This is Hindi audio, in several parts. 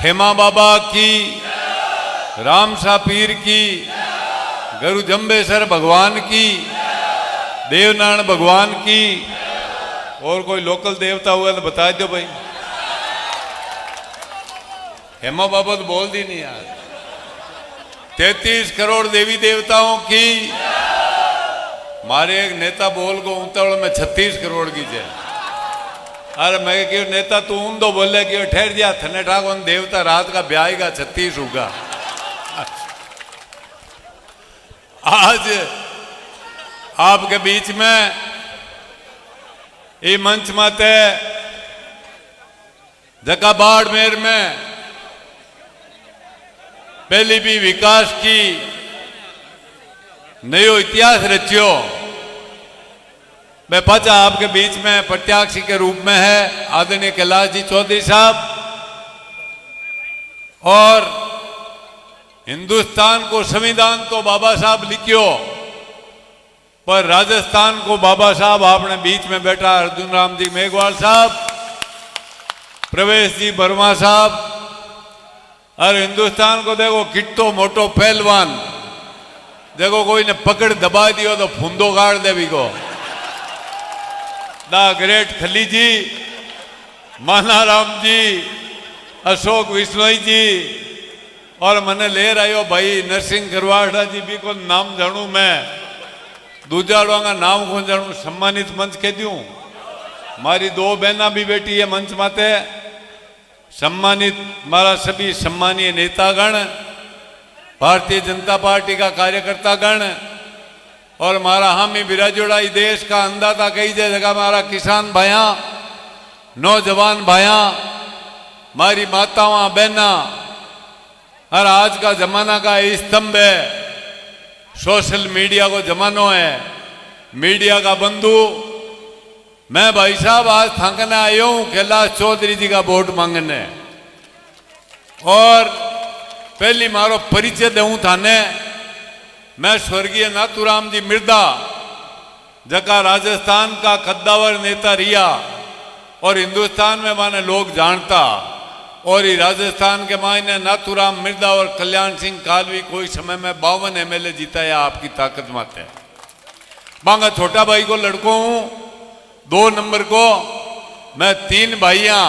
खेमा बाबा की, रामशाह पीर की, गुरु जम्बेसर भगवान की, देवनारायण भगवान की। और कोई लोकल देवता हुआ तो बता दो भाई। हेमा बाबा तो बोल दी नहीं यार। 33 करोड़ देवी देवताओं की। मारे एक नेता बोल को उतावड़ में 36 करोड़ की जय। अरे मैं क्यों नेता तू ऊंधो बोले कि ठहर जा थने ठाकुर देवता रात का ब्याहेगा 36 होगा। आज आपके बीच में ये मंच माते जका बाड़मेर में पहली भी विकास की नयो इतिहास रचियो। मैं पाचा आपके बीच में प्रत्याशी के रूप में है आदरणीय कैलाश जी चौधरी साहब। और हिंदुस्तान को संविधान तो बाबा साहब लिखियो, पर राजस्थान को बाबा साहब आपने बीच में बैठा अर्जुन राम जी मेघवाल साहब, प्रवेश जी वर्मा साहब। और हिंदुस्तान को देखो किट्टो मोटो पहलवान, देखो कोई ने पकड़ दबा दियो तो फूंदो गाड़ दे भी को। द ग्रेट खली जी, मानाराम जी, अशोक विश्नोई जी, और मने ले रहा भाई नरसिंह गरवाड़ा जी भी को नाम जानू मैं, दूजाड़ों का नाम को जानू। सम्मानित मंच कह दूं, मारी 2 बहना भी बैठी है मंच माते। सम्मानित मारा सभी सम्मानीय नेतागण, भारतीय जनता पार्टी का कार्यकर्ता गण, और मारा हामी बिराजोड़ा देश का अंदाता कही जाए जगह मारा किसान भाया, नौजवान भाया, मारी मातावां बहना। और आज का जमाना का स्तंभ है, सोशल मीडिया को जमानो है, मीडिया का बंधु। मैं भाई साहब आज थाकने आयो हूं कैलाश चौधरी जी का वोट मांगने। और पहली मारो परिचय दूं थाने, मैं स्वर्गीय नाथूराम जी मिर्दा जका राजस्थान का कद्दावर नेता रिया, और हिंदुस्तान में माने लोग जानता। और ये राजस्थान के मायने नाथूराम मिर्दा और कल्याण सिंह कालवी कोई समय में 52 MLA जीताया आपकी ताकत माते। मांगा छोटा भाई को लड़को हूं, 2 नंबर को मैं 3 भाइयां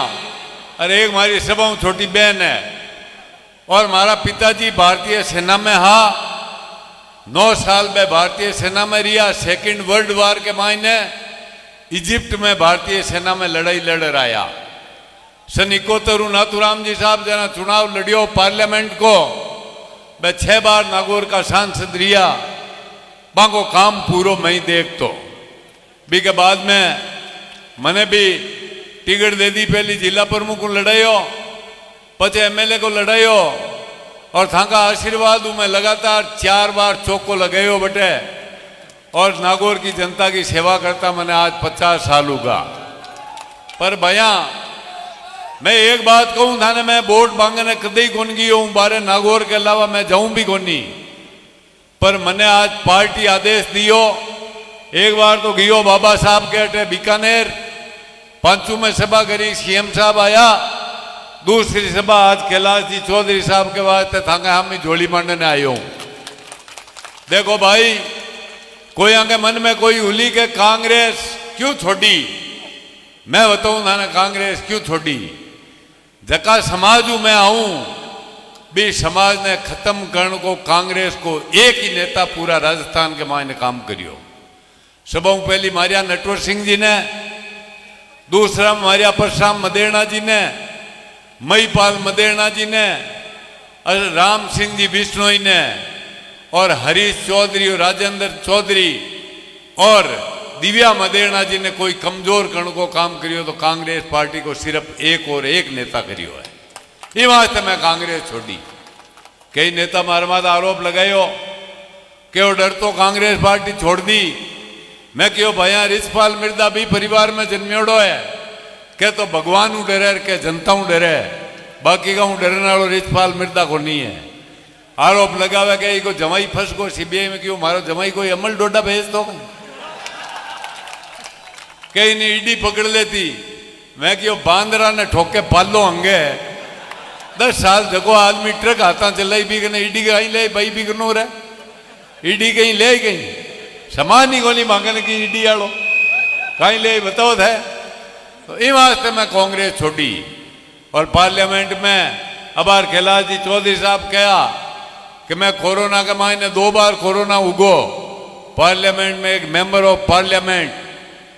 और एक मारी सबों छोटी बहन है। और हमारा पिताजी भारतीय सेना में हा, 9 साल में भारतीय सेना में रिया। 2nd वर्ल्ड वार के मायने इजिप्ट में भारतीय सेना में लड़ाई लड़ रहा। सन 71 नाथूराम जी साहब जना चुनाव लड़ियो पार्लियामेंट को, मैं 6 बार नागौर का सांसद रिया। बांको काम पूरो मैं ही देख तो भी के बाद में मैंने भी टिकट दे दी। पहली जिला प्रमुख को लड़ायो, पचे MLA को लड़ायो, और थाका आशीर्वाद मैं लगातार 4 बार चौको लगायो बटे। और नागौर की जनता की सेवा करता मैंने आज 50 साल होगा। पर भैया मैं एक बात कहूं थाने, मैं वोट मांगने कदे कौन गई हूं बारे नागौर के अलावा मैं जाऊं भी कोनी। पर मैंने आज पार्टी आदेश दियो, एक बार तो गियो बाबा साहब के अटे बीकानेर, 5 में सभा करी, CM साहब आया। दूसरी सभा आज कैलाश जी चौधरी साहब के वास्ते थांगे हम ही झोली मांडने आयो हूं। देखो भाई, कोई आगे मन में कोई हुली के कांग्रेस क्यों छोड़ी, मैं बताऊं थाने कांग्रेस क्यों छोड़ी। जका समाज में आऊं भी समाज ने खत्म करने को कांग्रेस को एक ही नेता पूरा राजस्थान के मायने काम करियो। सबों पहली मारिया नटवर सिंह जी ने, दूसरा मारिया परशुराम मदेरणा जी ने, मईपाल मदेरणा जी ने, और राम सिंह जी बिश्नोई ने, और हरीश चौधरी और राजेंद्र चौधरी और दिव्या मदेरणा जी ने कोई कमजोर कण को काम करियो तो कांग्रेस पार्टी को सिर्फ एक और एक नेता करियो है। ये वास्ते मैं कांग्रेस छोड़ी। कई नेता मारे माता आरोप लगायो कि वो डर तो कांग्रेस पार्टी छोड़ दी। मैं क्यों भैया रिछपाल मिर्दा भी परिवार में जन्मियोड़ो है, के तो भगवान हूं डरे के जनता हूं डरे, बाकी का हूं डरने वालों रिछपाल मिर्दा को नहीं है। आरोप लगावे के को जमाई फंस को CBI में क्यों मारो जमाई कोई अमल डोडा भेज तो कहीं ने ईडी पकड़ लेती। मैं क्यों बांदरा ने ठोके पालो हंगे 10 साल जगो आदमी ट्रक हाथा चलाई भी कने ईडी कहीं ले भाई भी कनो रहे ईडी कहीं ले कहीं समान ही कोनी मांगने की ईडी आलो कहीं ले बताओ थे। तो इन वास्ते मैं कांग्रेस छोड़ी और पार्लियामेंट में अबार कैलाश जी चौधरी साहब कहा कि मैं कोरोना के मायने 2 बार कोरोना उगो पार्लियामेंट में एक मेंबर ऑफ पार्लियामेंट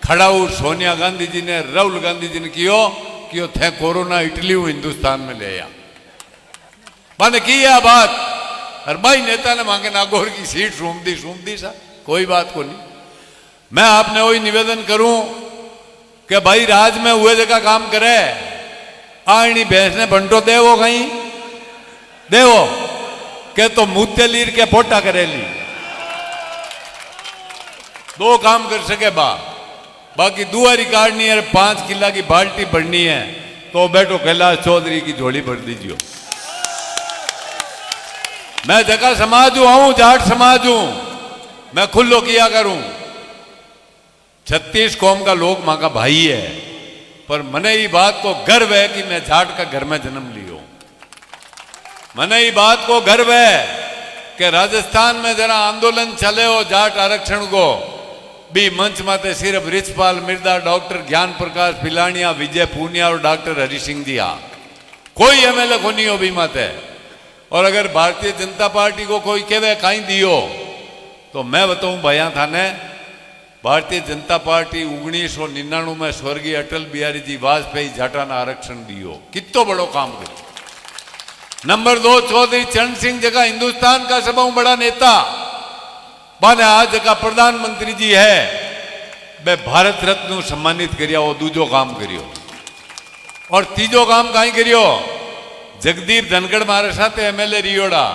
खड़ा हूँ सोनिया गांधी जी ने राहुल गांधी जी ने कियो थे कोरोना इटली हिंदुस्तान में ले आ मैंने की है बात और भाई नेता ने मांगे नागौर की सीट सूम दी सा कोई बात को नहीं। मैं आपने वही निवेदन करूं कि भाई राज में हुए जगह काम करे आनी भैंस ने बंटो देवो कहीं देवो के तो मुत्ते लीर के पोटा करेली 2 काम कर सके बाकी दुआरी काटनी है 5 किला की बाल्टी भरनी है तो बैठो कैलाश चौधरी की झोली भर दीजिए। मैं जगह समाज हूं जाट समाज हूं मैं खुल्लो किया करूं 36 कौम का लोग मां का भाई है पर मने ये बात को गर्व है कि मैं जाट का घर में जन्म लियो। मने ये बात को गर्व है कि राजस्थान में जरा आंदोलन चले हो जाट आरक्षण को भी मंच माते सिर्फ रिचपाल मिर्दा डॉक्टर ज्ञान प्रकाश पिलानिया विजय पूनिया और डॉक्टर हरि सिंह जी कोई एमएलए को नहीं हो भी माते। और अगर भारतीय जनता पार्टी को कोई कहे कहीं दियो तो मैं बताऊं भैया थाने भारतीय जनता पार्टी 1999 में स्वर्गीय अटल बिहारी जी वाजपेयी जाटाना आरक्षण दियो कितो बड़ो काम करो। नंबर 2 चौधरी चरण सिंह जगह हिंदुस्तान का सबसे बड़ा नेता माने आज जगह प्रधानमंत्री जी है वे भारत रत्न सम्मानित करिया वो दूजो काम करियो। और तीजो काम कहीं करियो जगदीप धनखड़ मारे साथ एमएलए रियोड़ा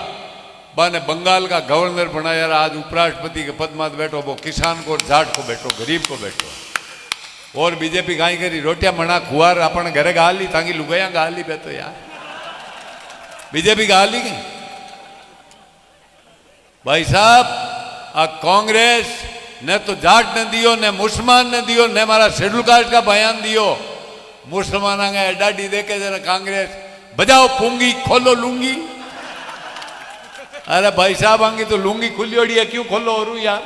बाने बंगाल का गवर्नर बनाया आज उपराष्ट्रपति के पद में बैठो वो किसान को जाट को बैठो गरीब को बैठो। और बीजेपी कहीं करी रोटियां मना खुआर अपन घरे गाली ताकि लुगाया गाली बैठो यार बीजेपी गाली गई भाई साहब आ कांग्रेस ने तो जाट ने दियो ने मुसलमान ने दियो ने मारा शेड्यूल कास्ट का बयान दियो मुसलमान डाडी देखे जरा कांग्रेस बजाओ पूंगी खोलो लूंगी। अरे भाई साहब आंगी तो लूंगी खुली ओड़ी है क्यों खोलो और यार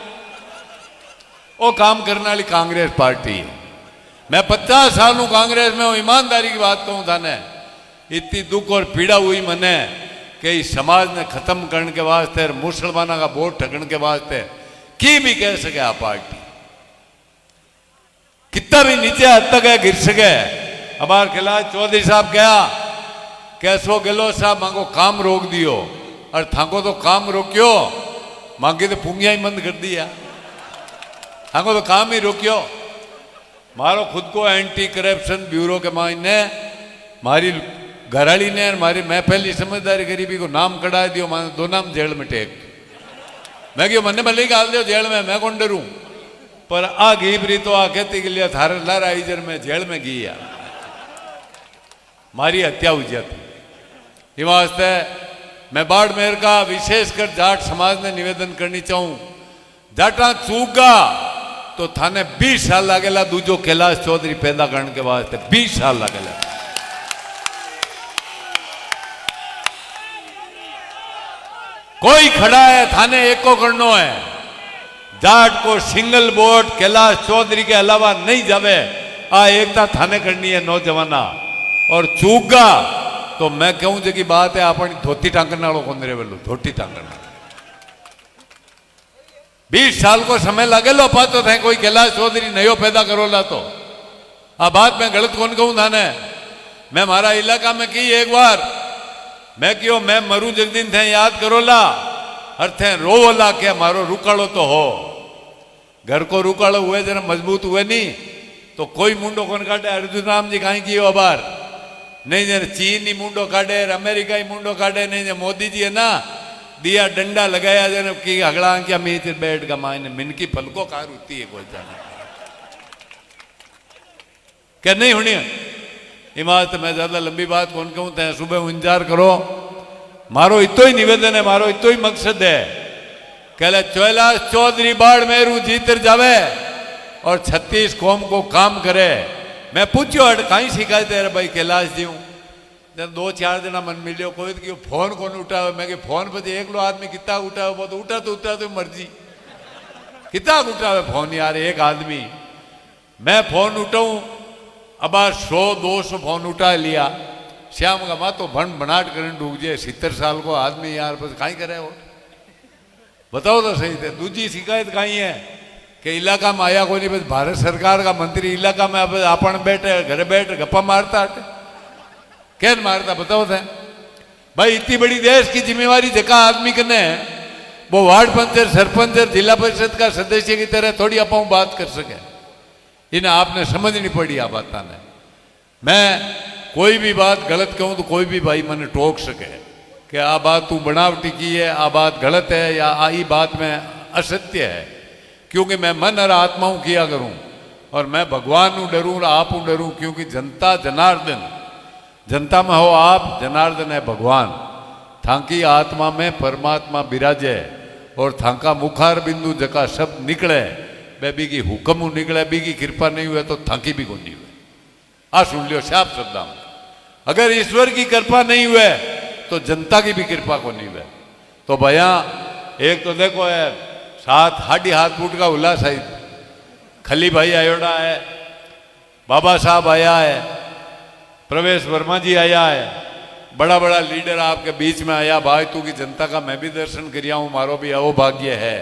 वो काम करने वाली कांग्रेस पार्टी है। मैं 50 साल हूं कांग्रेस में ईमानदारी की बात कहूं थाने इतनी दुख और पीड़ा हुई मने कि इस समाज ने खत्म करने के वास्ते मुसलमानों का वोट ठगने के वास्ते की भी कह सके आ पार्टी कितना भी नीचे हद तक है गिर सके। हमारे कैलाश चौधरी साहब कहा कैसो गहलोत साहब मांगो काम रोक दियो और थाको तो काम रोक्यो मांगी तो पुंगिया ही बंद कर दिया थाको तो काम ही रोक्यो। मारो खुद को एंटी करप्शन ब्यूरो के मायने मारी घराड़ी ने मारी मैं पहली समझदारी गरीबी को नाम कढ़ा दियो माने 2 नाम जेल में टेक मैं क्यों मन्ने भले गाल दियो जेल में मैं कौन डरू पर आ घीबरी तो आ कहती के लिए थारे लारा इजर में जेल में गई यार मारी हत्या हुई जाती। इस वास्ते मैं बाड़मेर का विशेषकर जाट समाज ने निवेदन करनी चाहूं जाटा चूगा तो थाने 20 साल लागेला दूजो कैलाश चौधरी पैदा करने के वास्ते 20 साल लागेला। कोई खड़ा है थाने एक को करनो है जाट को सिंगल वोट कैलाश चौधरी के अलावा नहीं जावे आ एकता थाने करनी है नौजवाना। और चूगा तो मैं कहूं जी बात है अपनी धोती टांगने वालों को वेलो धोती टांगने 20 साल को समय लगे लो पातो थे कोई कैलाश चौधरी नयो पैदा करोला तो आ बात मैं गलत कौन कहूं थाने। मैं मारा इलाका में की एक बार मैं क्यों मैं मरू जगदीन थे याद करोला हर थे रोवला के मारो रुकाड़ो तो हो घर को रुकाड़ो हुए जरा मजबूत हुए नहीं तो कोई मुंडो कौन काटे अर्जुन राम जी कहीं की अबार नहीं जन चीन ही मुंडो काटे अमेरिका ही मुंडो काटे नहीं मोदी जी है ना दिया डंडा लगाया जन की अगला क्या मीच बैठ का मायने मिनकी पलको कार होती है कोई जाना क्या नहीं होनी इमारत मैं ज्यादा लंबी बात कौन कहूं ते सुबह इंतजार करो मारो इतो ही निवेदन है मारो इतो ही मकसद है कहले कैलाश चौधरी बाड़मेरू जीतर जावे और 36 कौम को काम करे। मैं पूछो हट कहीं शिकायत है भाई कैलाश जी हूं दो चार जना मन मिलियो कोई तो फोन कौन उठावे मैं कि फोन पर एकलो आदमी कितना उठावे वो तो उठा तो मर्जी कितना उठावे फोन यार एक आदमी मैं फोन उठाऊं अब 100-200 फोन उठा लिया श्याम का माँ तो भन बनाट कर डूब जाए 70 साल को आदमी यार बस कहीं करे वो बताओ तो सही थे। दूसरी शिकायत कहीं है कि इलाका में आया कोई नहीं बस भारत सरकार का मंत्री इलाका में अब अपन बैठे घरे बैठ गप्पा मारता हटे कैन मारता बताओ थे भाई इतनी बड़ी देश की जिम्मेवारी जगह आदमी कने वो वार्ड पंचायत सरपंच जिला परिषद का सदस्य की तरह थोड़ी आप बात कर सके इन्हें आपने समझनी पड़ी आ बात ने मैं कोई भी बात गलत कहूं तो कोई भी भाई मैंने टोक सके कि आ बात तू बनावटी की है आ बात गलत है या आई बात में असत्य है क्योंकि मैं मन और आत्माओं किया करूं और मैं भगवान डरूं और आप डरूं क्योंकि जनता जनार्दन जनता में हो आप जनार्दन है भगवान थांकी आत्मा में परमात्मा बिराजे और थांका मुखार बिंदु जका शब्द निकले बे बीगी हुक्म निकले बीगी कृपा नहीं हुए तो थांकी भी को नहीं हुए आ सुन लियो साफ शब्द अगर ईश्वर की कृपा नहीं हुए तो जनता की भी कृपा को नहीं हुए तो भैया एक तो देखो है साथ हाडी हाथ फूट का उल्लास है खली भाई आयोड़ा है बाबा साहब आया है प्रवेश वर्मा जी आया है बड़ा बड़ा लीडर आपके बीच में आया भाई तू की जनता का मैं भी दर्शन करिया हूँ मारो भी अहोभाग्य है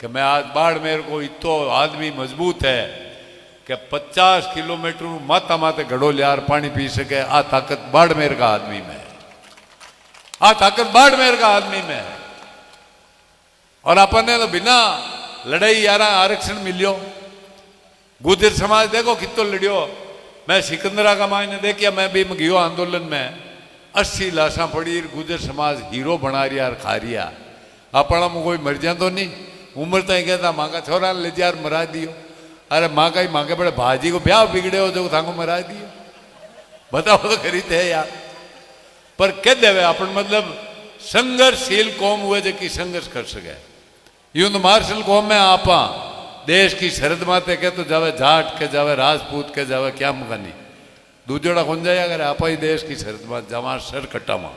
कि मैं आज बाड़मेर को इतो आदमी मजबूत है कि 50 किलोमीटर माता माते घड़ो लियार पानी पी सके आ ताकत बाड़मेर का आदमी में है आ ताकत बाड़मेर का आदमी में है और अपन ने तो बिना लड़ाई यारा आरक्षण मिलियो गुर्जर समाज देखो कितो लड़ियो मैं सिकंदरा का मायने देखिया मैं भी गयो आंदोलन में 80 लाशा पड़ी गुर्जर समाज हीरो बना रिया और खा रिया अपना में कोई मर जा तो नहीं उम्र तक कहता माँ का छोरा ले जा मरा दियो अरे माँ का ही माँ के बड़े भाजी को ब्याह बिगड़े हो जो थाको मरा दियो बताओ तो खरीद है यार पर कह देवे अपन मतलब संघर्षशील कौम हुए जो कि संघर्ष कर सके यूं तो मार्शल कौम में आपा देश की शरद माते के तो जावे जाट के जावे राजपूत के जावे क्या मुकानी दूजोड़ा खुन जाए अगर आप ही देश की शरद मात जमा सर कट्टा मां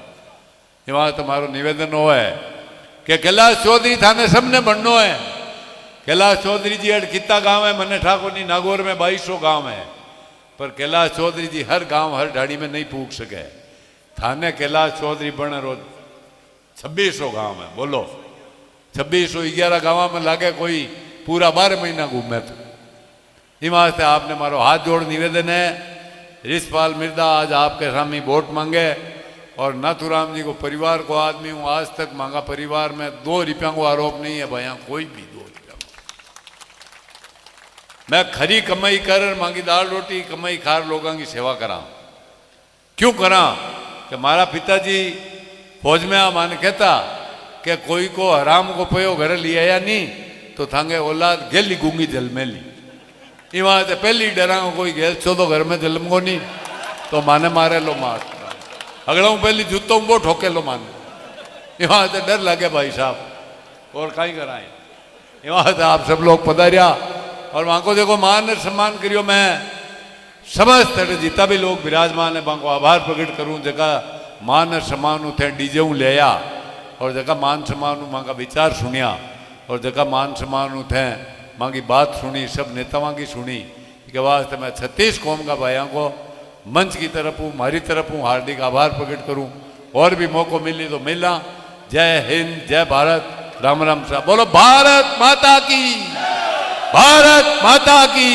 वहां तुम्हारो निवेदन हो है कि कैलाश चौधरी थाने सबने बननो है कैलाश चौधरी जी अड़ कितना गांव है मने ठाकुर नहीं नागौर में 2200 गांव है पर कैलाश चौधरी जी हर गांव हर ढाड़ी में नहीं पूछ सके थाने कैलाश चौधरी बन रोज 2600 गांव है बोलो 2611 गांव में लागे कोई पूरा 12 महीना घूमे तो इस वास्ते आपने मारो हाथ जोड़ निवेदन है रिशपाल मिर्दा आज आपके सामने वोट मांगे और नाथूराम जी को परिवार को आदमी हूँ आज तक मांगा परिवार में 2 रुपया को आरोप नहीं है भैया कोई भी 2 रुपया मैं खरी कमाई कर मांगी दाल रोटी कमाई खार लोगों की सेवा करा क्यों करा कि मारा पिताजी फौज में आ माने कहता कि कोई को हराम को पयो घर लिया या नहीं तो थांगे औलाद गेली गूंगी जल में ली वहां से पहली डरा कोई गैस चौदह घर में जलम को नहीं तो माने मारे लो मार अगला हूँ पहली जूतों वो ठोके लो माने वहां से डर लगे भाई साहब और कहीं कराए वहां से आप सब लोग पधारिया और वहां को देखो मान सम्मान करियो मैं समस्त जितना भी लोग विराजमान है वहां को आभार प्रकट करूं जगह मान सम्मान थे डीजे ले आ और जगह मान सम्मान वहां का विचार सुनिया और जगह मान सम्मान थे माँ की बात सुनी सब नेताओं की सुनी के वास्ते मैं 36 कौम का भाइयों को मंच की तरफ हूँ हमारी तरफ हूँ हार्दिक आभार प्रकट करूँ और भी मौको मिले तो मिला जय हिंद जय भारत राम राम साहब बोलो भारत माता की भारत माता की